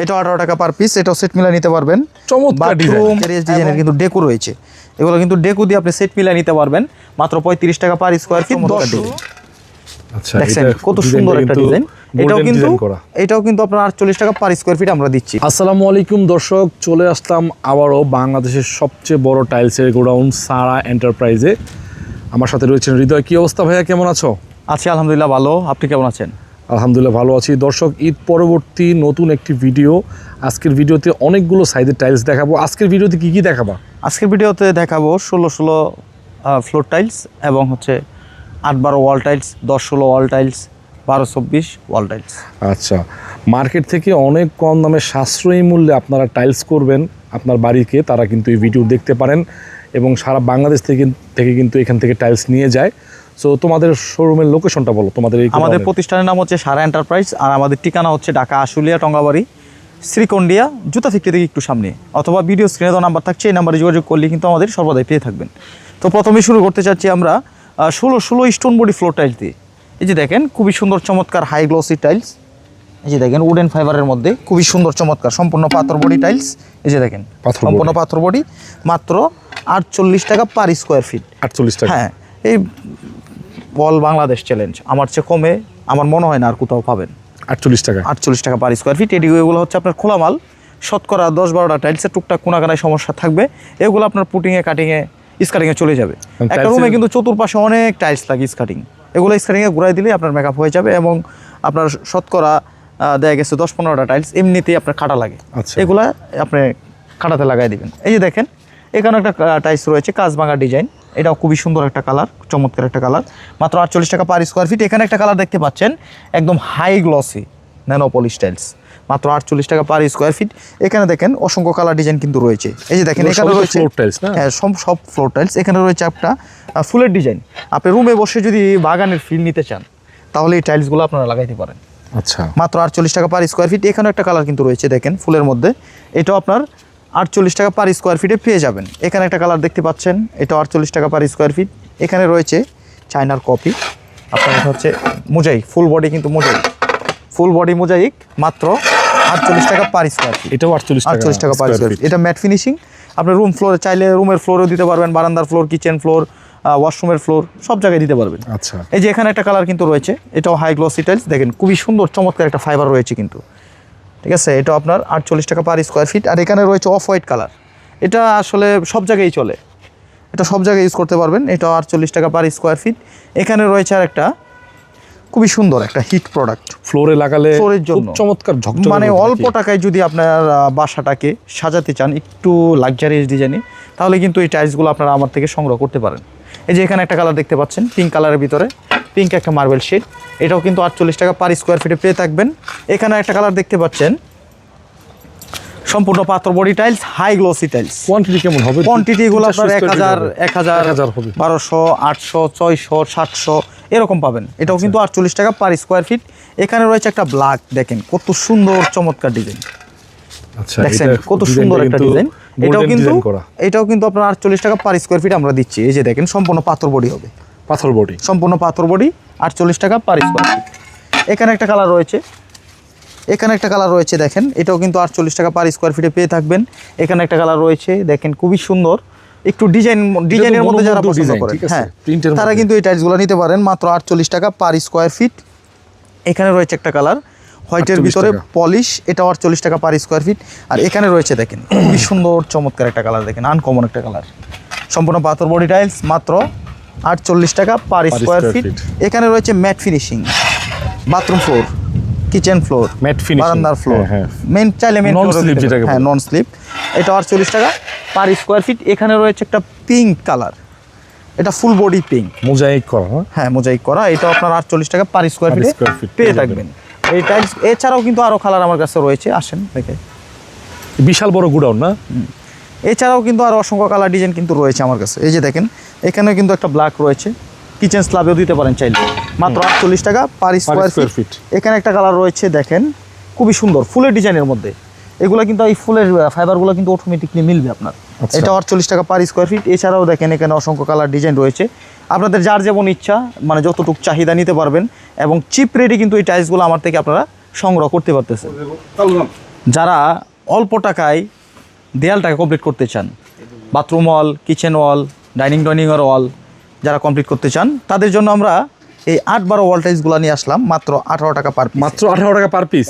এটা 18 টাকা per piece, এটাও সেট মিলা নিতে পারবেন। চমৎকার ডিজাইনের কিন্তু ডেকো রয়েছে, এগুলো কিন্তু ডেকো দিয়ে আপনি সেট মিলা নিতে পারবেন মাত্র 35 টাকা পার স্কয়ার ফিট। আচ্ছা, দেখছেন কত সুন্দর একটা ডিজাইন। এটাও কিন্তু আপনার 48 টাকা পার স্কয়ার ফিট আমরা দিচ্ছি। আসসালামু আলাইকুম দর্শক, চলে আসলাম আবারও বাংলাদেশের সবচেয়ে বড় টাইলসের গোডাউন সারা এন্টারপ্রাইজে। আমার সাথে রয়েছেন হৃদয়। কি অবস্থা ভাইয়া, কেমন আছো? আছি আলহামদুলিল্লাহ ভালো, আপনি কেমন আছেন? আলহামদুলিল্লাহ ভালো আছি। দর্শক, ঈদ পরবর্তী নতুন একটি ভিডিও। আজকের ভিডিওতে অনেকগুলো সাইজের টাইলস দেখাবো। আজকের ভিডিওতে কি কি দেখাবো? আজকের ভিডিওতে দেখাবো 16 ফ্লোর টাইলস এবং হচ্ছে 8-12 wall tiles, 10-16 wall tiles, 12-24 wall tiles. আচ্ছা, মার্কেট থেকে অনেক কম দামে সাশ্রয়ী মূল্যে আপনারা টাইলস করবেন আপনার বাড়িকে, তারা কিন্তু এই ভিডিও দেখতে পারেন এবং সারা বাংলাদেশ থেকে কিন্তু এখান থেকে টাইলস নিয়ে যায়। সো তোমাদের শোরুমের লোকেশনটা বলো। আমাদের প্রতিষ্ঠানের নাম হচ্ছে সারা এন্টারপ্রাইজ, আর আমাদের ঠিকানা হচ্ছে ঢাকা আশুলিয়া টঙ্গাবাড়ি শ্রীকন্ডিয়া জুতা ফ্যাক্টরি থেকে একটু সামনে, অথবা ভিডিও স্ক্রিনে দেওয়া নাম্বার থাকছে, এই নাম্বারে যোগাযোগ করলে কিন্তু আমাদের সর্বদাই পেয়ে থাকবেন। তো প্রথমেই শুরু করতে চাচ্ছি আমরা 16 স্টোন বডি ফ্লোর টাইলস দিয়ে। এই যে দেখেন খুবই সুন্দর চমৎকার হাই গ্লসি টাইলস। এই যে দেখেন উডেন ফাইবারের মধ্যে খুবই সুন্দর চমৎকার সম্পূর্ণ পাথর বডি টাইলস। এই যে দেখেন সম্পূর্ণ পাথর বডি, মাত্র 48 টাকা পার স্কোয়ার ফিট। 48 টাকা? হ্যাঁ, এই অল বাংলাদেশ চ্যালেঞ্জ, আমার চেয়ে কমে আমার মনে হয় না আর কোথাও পাবেন। 48 টাকা? 48 টাকা পার স্কোয়ার ফিট। এগুলো হচ্ছে আপনার খোলা মাল, শতকরা 10-12টা টাইলসের টুকটাক কোনাকানায় সমস্যা থাকবে, এগুলো আপনার পুটিংয়ে কাটিংয়ে স্কাটিংয়ে চলে যাবে। একটা রুমে কিন্তু চতুর্পাশে অনেক টাইলস লাগে স্কাটিং, এগুলো স্কাটিংয়ে ঘুরাই দিলে আপনার মেকআপ হয়ে যাবে এবং আপনার শতকরা দেখা গেছে 10-15টা টাইলস এমনিতেই আপনার কাটা লাগে, এগুলা আপনি কাটাতে লাগাই দিবেন। এই যে দেখেন এখানে একটা টাইলস রয়েছে কাঁচভাঙা ডিজাইন, এটাও খুবই সুন্দর একটা কালার, চমৎকার একটা কালার, মাত্র 48 টাকা পার স্কোয়ার ফিট। এখানে একটা কালার দেখতে পাচ্ছেন একদম high glossy nano polish tiles, মাত্র 48 টাকা পার স্কোয়ার ফিট। এখানে দেখেন অসংখ্য কালার ডিজাইন কিন্তু রয়েছে। এই যে দেখেন এখানে রয়েছে হ্যাঁ সব ফ্লোর টাইলস। এখানে রয়েছে একটা ফুলের ডিজাইন, আপনি রুমে বসে যদি বাগানের ফিল নিতে চান তাহলে এই টাইলসগুলো আপনারা লাগাইতে পারেন। আচ্ছা, মাত্র 48 টাকা পার স্কোয়ার ফিট। এখানে একটা কালার কিন্তু রয়েছে দেখেন ফুলের মধ্যে, এটাও আপনার 48 টাকা পার স্কোয়ার ফিটে পেয়ে যাবেন। এখানে একটা কালার দেখতে পাচ্ছেন, এটাও 48 টাকা পার স্কোয়ার ফিট। এখানে রয়েছে চায়নার কপি, আপনার এটা হচ্ছে মোজাইক ফুল বডি, কিন্তু মোজাইক ফুল বডি মোজাইক, মাত্র 48 টাকা পার স্কোয়ার ফিট। এটাও 48 টাকা পার স্কোয়ার ফিট। এটা ম্যাট ফিনিশিং, আপনি রুম ফ্লোরে চাইলে রুমের ফ্লোরেও দিতে পারবেন, বারান্দার ফ্লোর, কিচেন ফ্লোর, ওয়াশরুমের ফ্লোর, সব জায়গায় দিতে পারবেন। আচ্ছা, এই যে এখানে একটা কালার কিন্তু রয়েছে, এটাও হাই গ্লসি টাইলস, দেখেন খুবই সুন্দর চমৎকার একটা ফাইবার রয়েছে কিন্তু, ঠিক আছে। এটা আপনার 48 টাকা পার স্কোয়ার ফিট। আর এখানে রয়েছে অফ হোয়াইট কালার, এটা আসলে সব জায়গায় চলে, এটা সব জায়গায় ইউজ করতে পারবেন। এটাও 48 টাকা পার স্কোয়ার ফিট। এখানে রয়েছে আর একটা খুবই সুন্দর একটা হিট প্রোডাক্ট, ফ্লোরে লাগালে ফ্লোরের জন্য চমৎকার ঝকঝকে, মানে অল্প টাকায় যদি আপনার বাসাটাকে সাজাতে চান একটু লাক্সারিয়াস ডিজাইনে, তাহলে কিন্তু এই টাইলসগুলো আপনারা আমার থেকে সংগ্রহ করতে পারেন। এই যে এখানে একটা কালার দেখতে পাচ্ছেন পিঙ্ক কালারের ভিতরে, পিঙ্ক একটা মার্বেল শেড, এটাও কিন্তু 48 টাকা পার স্কোয়ার ফিটে পেয়ে থাকবেন। এখানে একটা কালার দেখতে পাচ্ছেন সম্পূর্ণ পাথর body tiles, high glossy tiles. Quantity কেমন হবে? কোয়ান্টিটিগুলো আপনার 1000, 1200, 800, 600, 700 এরকম পাবেন। এটাও কিন্তু 48 টাকা পার স্কোয়ার ফিট। এখানে রয়েছে একটা ব্ল্যাক, দেখেন কত সুন্দর চমৎকার ডিজাইন। আচ্ছা, দেখছেন কত সুন্দর একটা ডিজাইন। এটাও কিন্তু আপনার 48 টাকা পার স্কোয়ার ফিট আমরা দিচ্ছি। এই যে দেখেন সম্পূর্ণ পাথর বডি হবে, পাথর বডি, সম্পূর্ণ পাথর বডি, 48 টাকা পার স্কোয়ার ফিট। এখানে একটা কালার রয়েছে, দেখেন এটাও কিন্তু 48 টাকা পার স্কোয়ার ফিটে পেয়ে থাকবেন। এখানে একটা কালার রয়েছে দেখেন খুবই সুন্দর, একটু ডিজাইনের মধ্যে যারা পছন্দ করেন, হ্যাঁ তারা কিন্তু এই টাইলসগুলো নিতে পারেন, মাত্র 48 টাকা পার স্কোয়ার ফিট। এখানে রয়েছে একটা কালার হোয়াইটের ভিতরে পলিশ, এটাও 48 টাকা পার স্কোয়ার ফিট। আর এখানে রয়েছে দেখেন খুবই সুন্দর চমৎকার একটা কালার, দেখেন আনকমন একটা কালার, সম্পূর্ণ পাথর বডি টাইলস, মাত্র 48 টাকা পার স্কোয়ার ফিট। এখানে রয়েছে mat finishing, bathroom floor, kitchen floor, mat finishing, বারান্দার ফ্লোর, মেন চাইলে মেন ফ্লোর, হ্যাঁ নন স্লিপ, এটা 48 টাকা পার স্কোয়ার ফিট। এখানে রয়েছে একটা পিঙ্ক কালার, এটা ফুল বডি পিঙ্ক, মোজাইক করা, হ্যাঁ মোজাইক করা, এটা আপনার 48 টাকা পার স্কোয়ার ফিট পেয়ে থাকবেন এই টাইলস। এছাড়াও কিন্তু আরও কালার আমার কাছে রয়েছে, আসেন দেখে, বিশাল বড় গোডাউন না? এছাড়াও কিন্তু আরও অসংখ্য কালার ডিজাইন কিন্তু রয়েছে আমার কাছে। এই যে দেখেন এখানে কিন্তু একটা ব্ল্যাক রয়েছে, কিচেন স্ল্যাবেও দিতে পারেন চাইলে, মাত্র 48 টাকা পার স্কোয়ার ফিট। এখানে একটা কালার রয়েছে দেখেন খুবই সুন্দর ফুলের ডিজাইনের মধ্যে, এগুলো কিন্তু এই ফুলের ফাইবারগুলো কিন্তু অটোমেটিকলি মিলবে আপনার। এটা 48 টাকা পার স্কোয়ার ফিট। এছাড়াও দেখেন এখানে অসংখ্য কালার ডিজাইন রয়েছে, আপনাদের যার যেমন ইচ্ছা মানে যতটুকু চাহিদা নিতে পারবেন এবং চিপ রেটে কিন্তু এই টাইলসগুলো আমার থেকে আপনারা সংগ্রহ করতে পারতেছেন। যারা অল্প টাকায় দেয়ালটাকে কমপ্লিট করতে চান, বাথরুম ওয়াল, কিচেন ওয়াল, ডাইনিংয়ের ওয়াল যারা কমপ্লিট করতে চান, তাদের জন্য আমরা এই 8-12 ওয়াল টাইলসগুলো নিয়ে আসলাম মাত্র 18 টাকা পার পিস। মাত্র 18 টাকা পার পিস,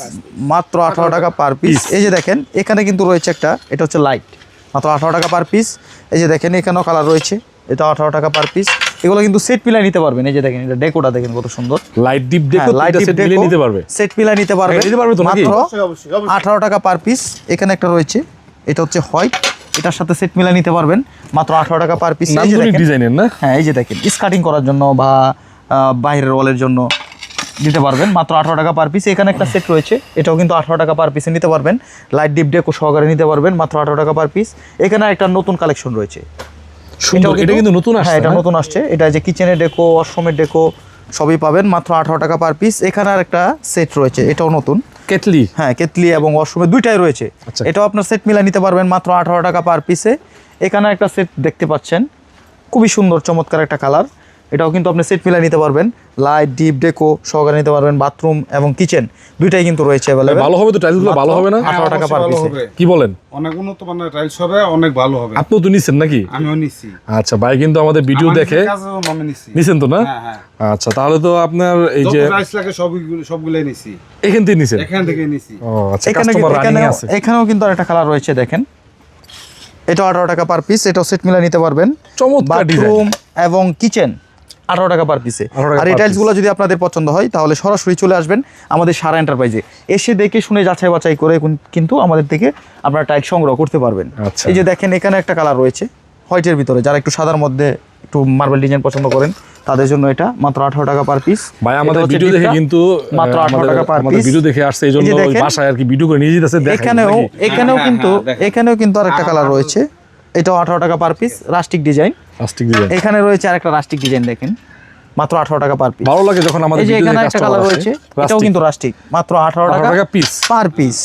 মাত্র 18 টাকা পার পিস। এই যে দেখেন এখানে কিন্তু রয়েছে একটা, এটা হচ্ছে লাইট, মাত্র 18 টাকা পার পিস। এই যে দেখেন এখানেও কালার রয়েছে, এটা 18 টাকা পার পিস। এগুলো কিন্তু সেট মিলাই নিতে পারবেন। এই যে দেখেন এটা ডেকোটা দেখেন কত সুন্দর, লাইট ডিপ ডেকো, লাইট সেট মিলিয়ে নিতে পারবে, সেট মিলাই নিতে পারবে, নিতে পারবে তো নাকি? মাত্র 18 টাকা পার পিস। এখানে একটা রয়েছে, এটা হচ্ছে হোয়াইট, এটার সাথে সেট মিলাই নিতে পারবেন মাত্র 18 টাকা পার পিস। এই যে দেখেন ডিজাইনের না, হ্যাঁ এই যে দেখেন স্কার্টিং করার জন্য বা বাইরের ওয়ালের জন্য দিতে পারবেন মাত্র 18 টাকা পার পিস। এখানে একটা সেট রয়েছে, এটাও কিন্তু 18 টাকা পার পিসে নিতে পারবেন, লাইট ডিপ ডেকো সহকারে নিতে পারবেন মাত্র 18 টাকা পার পিস। এখানে একটা নতুন কালেকশন রয়েছে, সুন্দর, এটা কিন্তু নতুন আসছে। হ্যাঁ এটা নতুন আসছে, এটা যে কিচেনের ডেকো, ওয়াশরুমের ডেকো সবই পাবেন মাত্র 18 টাকা পার পিস। এখানে আর একটা সেট রয়েছে, এটাও নতুন, কেটলি, হ্যাঁ কেটলি এবং ওয়াশরুমে দুইটাই রয়েছে। আচ্ছা। এটাও আপনার সেট মিলা নিতে পারবেন মাত্র 18 টাকা পার পিসে। এখানে একটা সেট দেখতে পাচ্ছেন, খুবই সুন্দর চমৎকার একটা কালার, এটাও কিন্তু আপনি সেট মিলা নিতে পারবেন, লাইট ডিপ ডেকো সহকারে নিতে পারবেন, বাথরুম এবং কিচেন দুইটাই কিন্তু রয়েছে অ্যাভেলেবল। ভালো হবে তো টাইলসগুলো, ভালো হবে না? 18 টাকা পার পিসে। কি বলেন? অনেক উন্নত মানের টাইলস হবে, অনেক ভালো হবে। আপনিও তো নিছেন নাকি? আমিও নিছি। আচ্ছা, ভাই কিন্তু আমাদের ভিডিও দেখে আমি নিছি। নিছেন তো না? হ্যাঁ হ্যাঁ। আচ্ছা, তাহলে তো আপনার এই যে টাইলস লাগে সবগুলাই নিছি, এখান থেকে নিছেন? এখান থেকে নিছি। ও আচ্ছা, কাস্টমার রানিং আছে। এখানেও কিন্তু আরেকটা কালার রয়েছে দেখেন, এটা 18 টাকা পার পিস, এটাও সেট মিলা নিতে পারবেন, চমৎকার ডিজাইন বাথরুম এবং কিচেন 18 টাকা পার পিসে। 18 টাকা আর এই per টাইলসগুলো যদি আপনাদের পছন্দ হয় তাহলে সরাসরি চলে আসবেন আমাদের সারা এন্টারপ্রাইজে, এসে দেখে শুনে যাচাই বাছাই করে কিন্তু আমাদের থেকে আপনারা টাইলস সংগ্রহ করতে পারবেন। আচ্ছা। এই যে দেখেন এখানে একটা কালার রয়েছে হোয়াইটের ভিতরে, যারা একটু সাদার মধ্যে একটু মার্বেল ডিজাইন পছন্দ করেন তাদের জন্য এটা মাত্র 18 টাকা পার পিস। ভাই আমাদের ভিডিও দেখে কিন্তু মাত্র 18 টাকা পার আমাদের পিস। ভিডিও দেখে আসছে, এইজন্য ওই বাসায় আর কি ভিডিও করে নিয়ে যেতেছে। এখানেও কিন্তু আরেকটা কালার রয়েছে, এটাও 18 টাকা per piece, rustic design. Plastic design এখানে রয়েছে আরেকটা রাস্টিক ডিজাইন দেখেন, মাত্র 18 টাকা পার পিস। ভালো লাগে যখন আমাদের এই যে ভিডিও এখানে দেখে একটা কাস্টমার কালার আসে। রয়েছে, এটাও কিন্তু রাস্টিক, মাত্র 18 টাকা পিস পার পিস।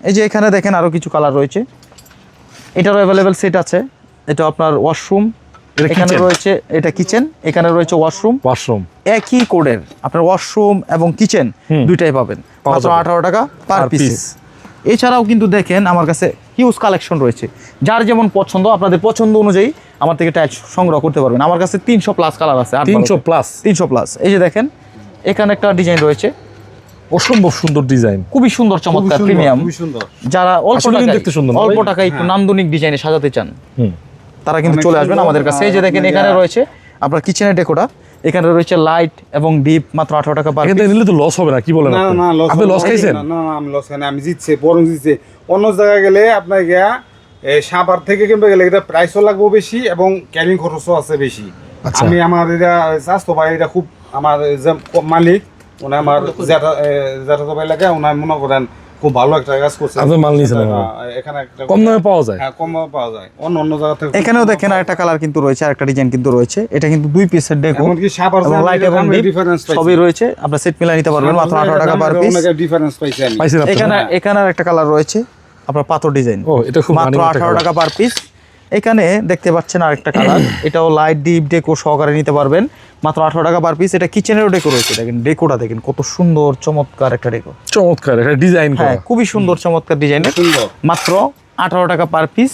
এই যে এখানে দেখেন আরো কিছু কালার রয়েছে, এটারও অ্যাভেলেবেল সেট আছে। এটা আপনার ওয়াশরুম, এখানে রয়েছে এটা কিচেন, এখানে রয়েছে ওয়াশরুম, একই কোডের আপনার ওয়াশরুম এবং কিচেন দুইটাই পাবেন মাত্র 18 টাকা পার পিস। এছাড়াও কিন্তু দেখেন আমার কাছে হিউজ কালেকশন রয়েছে, যার যেমন পছন্দ আপনাদের পছন্দ অনুযায়ী আমার থেকে টাইলস সংগ্রহ করতে পারবেন। আমার কাছে 300 প্লাস কালার আছে, 300 প্লাস। এই যে দেখেন এখানে একটা ডিজাইন রয়েছে, অসম্ভব সুন্দর ডিজাইন, খুবই সুন্দর চমৎকার প্রিমিয়াম। যারা অল্প টাকায় একটু নান্দনিক ডিজাইনে সাজাতে চান তারা কিন্তু চলে আসবেন আমাদের কাছে। এই যে দেখেন এখানে রয়েছে আপনার কিচেনের ডেকোটা, এখানে রয়েছে লাইট এবং ডিপ, মাত্র 18 টাকা পার পিস। এখানে নিলে তো লস হবে না, কি বলেন? না না, আপনি লস খাইছেন? না না, আমি লস খাই না, আমি জিতছি, বরং জিতছি। অন্য জায়গায় গেলে আপনার গিয়া সাভার থেকে কিনবে গেলে এটা প্রাইসও লাগবে বেশি এবং ক্যারিং খরচও আছে বেশি। আচ্ছা। আমি আমার এটা স্বাস্থ্য ভাই, এটা খুব আমার যে মালিক উনি আমার জ্যাঠা ভাই লাগে, উনি মনে করেন খুব ভালো একটা কাজ করছে। আপনি মাল নিয়েছেন? এখানে একটা কম দামে পাওয়া যায়? হ্যাঁ, কম দামে পাওয়া যায় অন্য জায়গা থেকে। এখানেও দেখেন আরেকটা কালার কিন্তু রয়েছে, আরেকটা ডিজাইন কিন্তু রয়েছে, এটা কিন্তু 2 পিসের ডেকো, এমনকি সাভার এবং লাইট এবং ডিফারেন্স সবই রয়েছে, আপনারা সেট মিলাই নিতে পারবেন মাত্র 18 টাকা পার পিস। অনেক ডিফারেন্স পাইছি আমি। এখানে আরেকটা কালার রয়েছে আপনার পাথর ডিজাইন, ও এটা খুব মাত্র 18 টাকা পার পিস। এখানে দেখতে পাচ্ছেন আরেকটা কালার, এটাও লাইট ডিপ ডেকো সহকারে নিতে পারবেন মাত্র 18 টাকা পার পিস। এটা কিচেনেরও ডেকো রয়েছে, দেখেন ডেকোটা দেখেন কত সুন্দর চমৎকার একটা ডেকো, চমৎকার একটা ডিজাইন করা, হ্যাঁ খুবই সুন্দর চমৎকার ডিজাইন, মাত্র 18 টাকা পার পিস।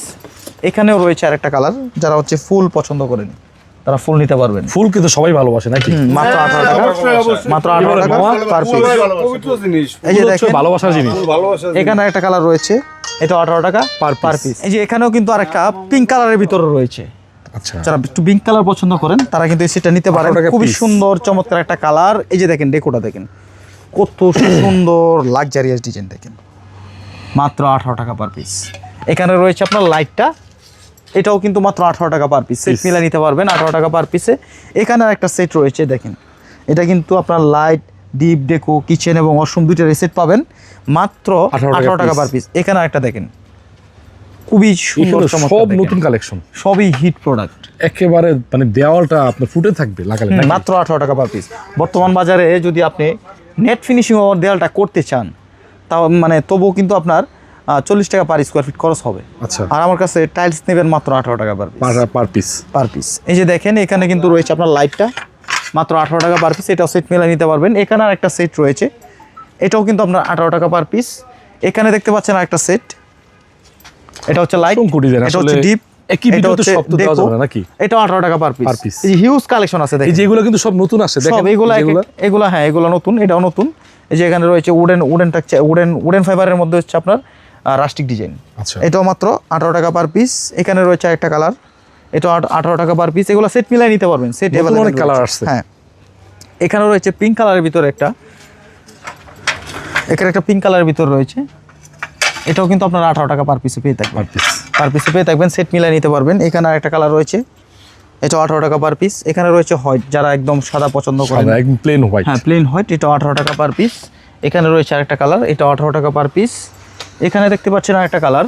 এখানেও রয়েছে আরেকটা কালার, যারা হচ্ছে ফুল পছন্দ করেন তারা ফুল নিতে পারবেন। ফুল কিন্তু সবাই ভালোবাসে নাকি? মাত্র 18 টাকা, মাত্র 18 টাকা পার পিস। পবিত্র জিনিস, এই যে দেখেন ভালোবাসার জিনিস। ভালোবাসা। এখানে একটা কালার রয়েছে, এটা 18 টাকা পার পিস। এই যে এখানেও কিন্তু আরেকটা পিঙ্ক কালারের ভিতরে রয়েছে, আচ্ছা, যারা একটু পিঙ্ক কালার পছন্দ করেন তারা কিন্তু এই সেটটা নিতে পারেন, 18 টাকা খুবই piece। সুন্দর চমৎকার একটা কালার। এই যে দেখেন ডেকোটা দেখেন কত সুন্দর লাক্সারিয়াস ডিজাইন, দেখেন মাত্র 18 টাকা পার পিস। এখানে রয়েছে আপনার লাইটটা, এটাও কিন্তু মাত্র 18 টাকা পার পিস, সেট মিলা নিতে পারবেন 18 টাকা পার পিসে। এখানে একটা সেট রয়েছে দেখেন, এটা কিন্তু আপনার লাইট ডিপ ডেকো কিচেন এবং ওয়াশরুম দুইটা সেট পাবেন মাত্র 18 টাকা পার পিস। এখানে একটা দেখেন খুবই সুন্দর চমৎকার, সব নতুন কালেকশন, সবই হিট প্রোডাক্ট, একেবারে মানে দেওয়ালটা আপনার ফুটে থাকবে লাগালে নাকি? মাত্র 18 টাকা পার পিস। বর্তমান বাজারে যদি আপনি নেট ফিনিশিং ওভার দেওয়ালটা করতে চান তাও মানে তবুও কিন্তু আপনার 40 টাকা পার স্কোয়ার ফিট খরচ হবে। আচ্ছা, আর আমার কাছে টাইলস নেবেন মাত্র 18 টাকা পার পিস। এই যে দেখেন এখানে কিন্তু রয়েছে আপনার লাইটটা, মাত্র 18 টাকা পার পিস, এটাও সেট মেলা নিতে পারবেন। এখানে আর একটা সেট রয়েছে, এটাও কিন্তু আপনার 18 টাকা পার পিস। এখানে দেখতে পাচ্ছেন আরেকটা সেট, এটা হচ্ছে লাইট, শঙ্কু ডিজাইন এটা হচ্ছে আসলে ডিপ, একই ভিডিওতে সব তো দেওয়া যাবে না নাকি? এটা 18 টাকা পার Per পিস। piece। এই হিউজ কালেকশন আছে এই দেখেন, যে এগুলো কিন্তু সব নতুন আসছে দেখেন সব এগুলা এগুলা হ্যাঁ এগুলা নতুন, এটাও নতুন। এই যে এখানে রয়েছে উডেন ফাইবারের মধ্যে হচ্ছে আপনার রাস্টিক ডিজাইন, আচ্ছা এটাও মাত্র 18 টাকা পার পিস। এখানে রয়েছে একটা কালার, এটা 18 টাকা পার পিস। এগুলো সেট মিলাই নিতে পারবেন, সেট নতুন অনেক কালার আসছে। হ্যাঁ এখানে রয়েছে পিঙ্ক কালারের ভিতরে একটা, এখানে একটা পিঙ্ক কালারের ভিতর রয়েছে, এটাও কিন্তু আপনার 18 টাকা পার পিসে পেয়ে থাকবেন, পার পিস পার পিসে পেয়ে থাকবেন, সেট মিলাই নিতে পারবেন। এখানে আরেকটা কালার রয়েছে, এটা 18 টাকা পার পিস। এখানে রয়েছে হোয়াইট, যারা একদম সাদা পছন্দ করেন, সাদা একদম প্লেন হোয়াইট হ্যাঁ প্লেন হোয়াইট, এটা 18 টাকা পার পিস। এখানে রয়েছে আরেকটা কালার, এটা 18 টাকা পার পিস। এখানে দেখতে পাচ্ছেন আরেকটা কালার,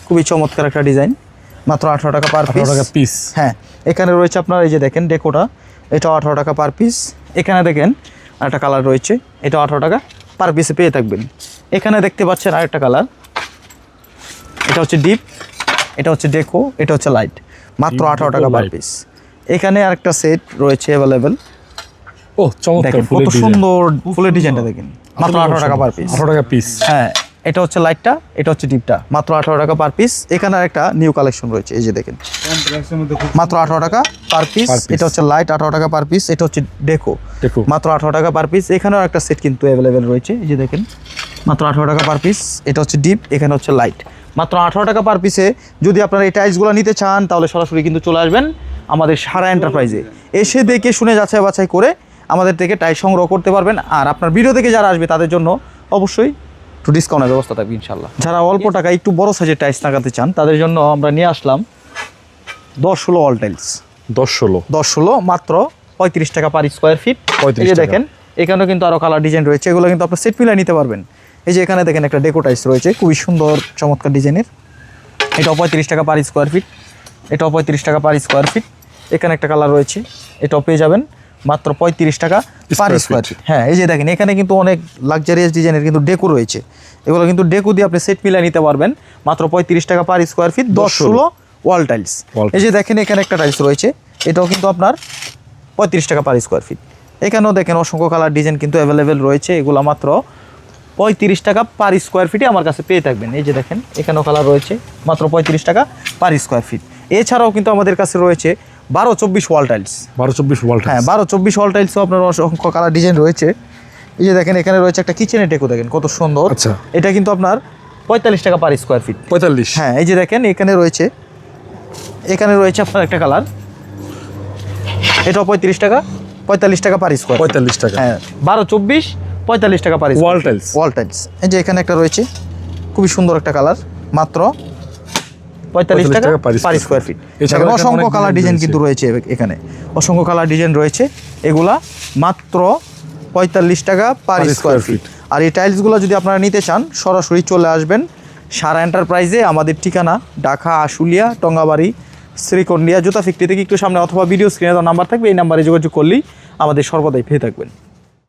খুবই চমৎকার একটা ডিজাইন, মাত্র 18 টাকা পার 18 টাকা পিস হ্যাঁ এখানে রয়েছে আপনার এই যে দেখেন ডেকোটা, এটা 18 টাকা পার পিস। এখানে দেখেন আরেকটা কালার রয়েছে, এটা 18 টাকা পার পিসে পেয়ে থাকবেন। এখানে দেখতে পাচ্ছেন আরেকটা কালার, এটা হচ্ছে ডিপ, এটা হচ্ছে ডেকো, এটা হচ্ছে লাইট, মাত্র Deep 18 টাকা Deco পার Light। পিস। এখানে আরেকটা সেট রয়েছে অ্যাভেলেবেল, ও চমৎকার দেখেন কত ফুলের ডিজাইন সুন্দর ফুলের ডিজাইনটা দেখেন, মাত্র 18 টাকা পার পিস। 18 টাকা পিস হ্যাঁ এটা হচ্ছে লাইটটা, এটা হচ্ছে ডিপটা, মাত্র 18 টাকা পার পিস। এখানে একটা নিউ কালেকশন রয়েছে, এই যে দেখেন কম প্রাইসের মধ্যে খুব মাত্র 18 টাকা পার পিস। Per piece। এটা হচ্ছে লাইট 18 টাকা পার পিস, এটা হচ্ছে ডেকো, দেখো মাত্র 18 টাকা পার পিস। এখানেও একটা সেট কিন্তু অ্যাভেলেবেল রয়েছে, এই যে দেখেন মাত্র 18 টাকা পার পিস। এটা হচ্ছে ডিপ, এখানে হচ্ছে লাইট, মাত্র 18 টাকা পার পিসে। যদি আপনারা এই টাইলসগুলো নিতে চান তাহলে সরাসরি কিন্তু চলে আসবেন আমাদের সারা এন্টারপ্রাইজে, এসে দেখে শুনে যাচাই বাছাই করে আমাদের থেকে টাইলস সংগ্রহ করতে পারবেন। আর আপনার ভিডিও থেকে যারা আসবে তাদের জন্য অবশ্যই একটু ডিসকাউন্টের ব্যবস্থা থাকবে ইনশাল্লাহ। যারা অল্প টাকায় একটু বড় সাইজের টাইলস লাগাতে চান তাদের জন্য আমরা নিয়ে আসলাম 10-16 অল টাইলস, 10-16 মাত্র 35 টাকা পার স্কোয়ার ফিট। 35 এই যে টাকা। দেখেন এখানেও কিন্তু আরও কালার ডিজাইন রয়েছে, এগুলো কিন্তু আপনার সেট মিলাই নিতে পারবেন। এই যে এখানে দেখেন একটা ডেকো টাইলস রয়েছে, খুবই সুন্দর চমৎকার ডিজাইনের, এটাও 35 টাকা পার স্কোয়ার ফিট, এটাও 35 টাকা পার স্কোয়ার ফিট। এখানে একটা কালার রয়েছে, এটাও পেয়ে যাবেন মাত্র 35 টাকা পার Square স্কোয়ার feet। ফিট। হ্যাঁ এই যে দেখেন এখানে কিন্তু অনেক লাক্সারিয়াস ডিজাইনের কিন্তু ডেকো রয়েছে, এগুলো কিন্তু ডেকো দিয়ে আপনি সেট মিলাই নিতে পারবেন, মাত্র 35 টাকা per square feet, 10-16 wall tiles. Wall এই যে দেখেন এখানে একটা টাইলস রয়েছে, এটাও কিন্তু আপনার 35 টাকা পার স্কোয়ার ফিট। এখানেও দেখেন অসংখ্য কালার ডিজাইন কিন্তু অ্যাভেলেবেল রয়েছে, এগুলো মাত্র 35 টাকা পার স্কোয়ার ফিটে আমার কাছে পেয়ে থাকবেন। এই যে দেখেন এখানেও কালার রয়েছে, মাত্র 35 টাকা পার স্কোয়ার ফিট। এছাড়াও কিন্তু আমাদের কাছে রয়েছে 12-24 ওয়াল টাইলস, 12-24 ওয়াল হ্যাঁ 12-24 ওয়াল টাইলসও আপনার অসংখ্য কালার ডিজাইন রয়েছে। এই যে দেখেন এখানে রয়েছে একটা কিচেনের ডেকো, দেখেন কত সুন্দর, আচ্ছা। এটা কিন্তু আপনার 45 টাকা পার স্কোয়ার ফিট। 45 হ্যাঁ এই যে দেখেন এখানে রয়েছে আপনার একটা কালার, এটাও 45 টাকা 45 টাকা পার স্কোয়ার, 45 টাকা হ্যাঁ 12-24 45 টাকা পার ওয়াল টাইলস ওয়াল টাইলস। এই যে এখানে একটা রয়েছে খুবই সুন্দর একটা কালার, মাত্র 45 টাকা পার স্কোয়ার ফিট। এছাড়াও এখানে অসংখ্য অনেক কালার ডিজাইন ডিজাইন রয়েছে। কিন্তু রয়েছে, এখানে অসংখ্য কালার ডিজাইন রয়েছে, এগুলা মাত্র 45 টাকা পার Per স্কোয়ার square ফিট। আর এই টাইলসগুলো যদি আপনারা নিতে চান সরাসরি চলে আসবেন সারা এন্টারপ্রাইজে, আমাদের ঠিকানা ঢাকা আশুলিয়া টঙ্গাবাড়ি শ্রীকন্ডিয়া জুতা ফ্যাক্টরি থেকে একটু সামনে, অথবা ভিডিও স্ক্রিনে নাম্বার থাকবে, এই নাম্বারে যোগাযোগ করলেই আমাদের সর্বদাই পেয়ে থাকবেন।